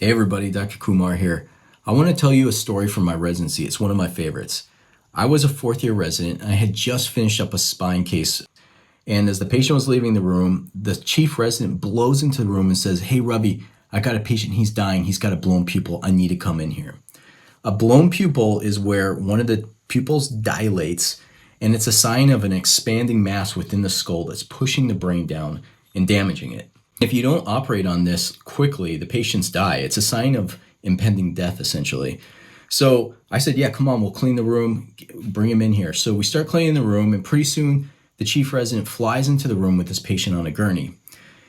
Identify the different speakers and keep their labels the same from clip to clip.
Speaker 1: Hey everybody, Dr. Kumar here. I want to tell you a story from my residency. It's one of my favorites. I was a fourth year resident and I had just finished up a spine case. And as the patient was leaving the room, the chief resident blows into the room and says, "Hey Ravi, I got a patient, he's dying, he's got a blown pupil, I need to come in here." A blown pupil is where one of the pupils dilates and it's a sign of an expanding mass within the skull that's pushing the brain down and damaging it. If you don't operate on this quickly, the patients die. It's a sign of impending death, essentially. So I said, yeah, come on, we'll clean the room, bring him in here. So we start cleaning the room, and pretty soon the chief resident flies into the room with this patient on a gurney.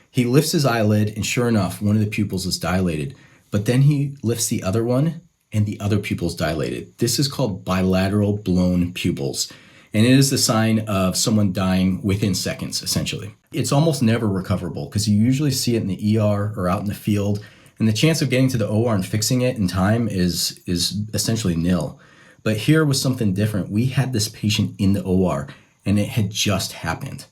Speaker 1: He lifts his eyelid, and sure enough, one of the pupils is dilated. But then he lifts the other one, and the other pupil's dilated. This is called bilateral blown pupils. And it is the sign of someone dying within seconds, essentially. It's almost never recoverable because you usually see it in the ER or out in the field. And the chance of getting to the OR and fixing it in time is essentially nil. But here was something different. We had this patient in the OR and it had just happened.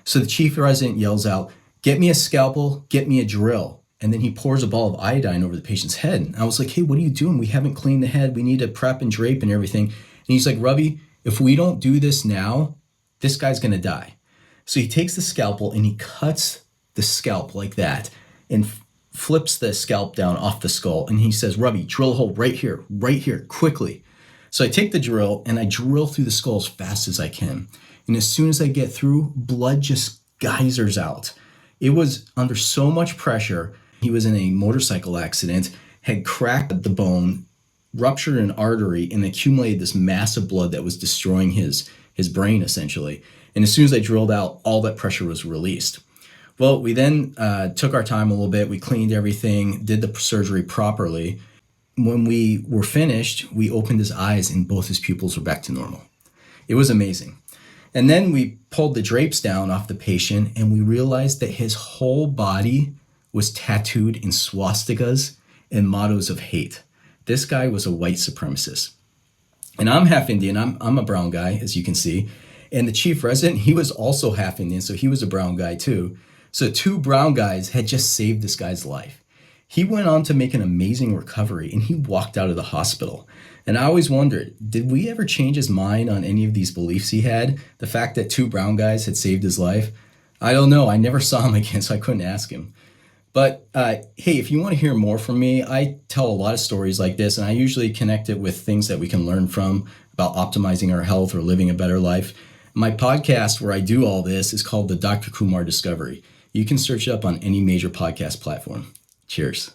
Speaker 1: So the chief resident yells out, "Get me a scalpel, get me a drill." And then he pours a ball of iodine over the patient's head. And I was like, "Hey, what are you doing? We haven't cleaned the head. We need to prep and drape and everything." And he's like, "Ravi, if we don't do this now, this guy's gonna die." So he takes the scalpel and he cuts the scalp like that and flips the scalp down off the skull. And he says, "Ravi, drill a hole right here, quickly." So I take the drill and I drill through the skull as fast as I can. And as soon as I get through, blood just geysers out. It was under so much pressure. He was in a motorcycle accident, had cracked the bone, ruptured an artery, and accumulated this mass of blood that was destroying his brain, essentially. And as soon as I drilled out, all that pressure was released. Well, we then took our time a little bit. We cleaned everything, did the surgery properly. When we were finished, we opened his eyes and both his pupils were back to normal. It was amazing. And then we pulled the drapes down off the patient and we realized that his whole body was tattooed in swastikas and mottos of hate. This guy was a white supremacist. And I'm half Indian. I'm a brown guy, as you can see. And the chief resident, he was also half Indian, so he was a brown guy too. So two brown guys had just saved this guy's life. He went on to make an amazing recovery and he walked out of the hospital. And I always wondered, did we ever change his mind on any of these beliefs he had? The fact that two brown guys had saved his life? I don't know. I never saw him again, so I couldn't ask him. But hey, if you want to hear more from me, I tell a lot of stories like this, and I usually connect it with things that we can learn from about optimizing our health or living a better life. My podcast where I do all this is called the Dr. Kumar Discovery. You can search it up on any major podcast platform. Cheers.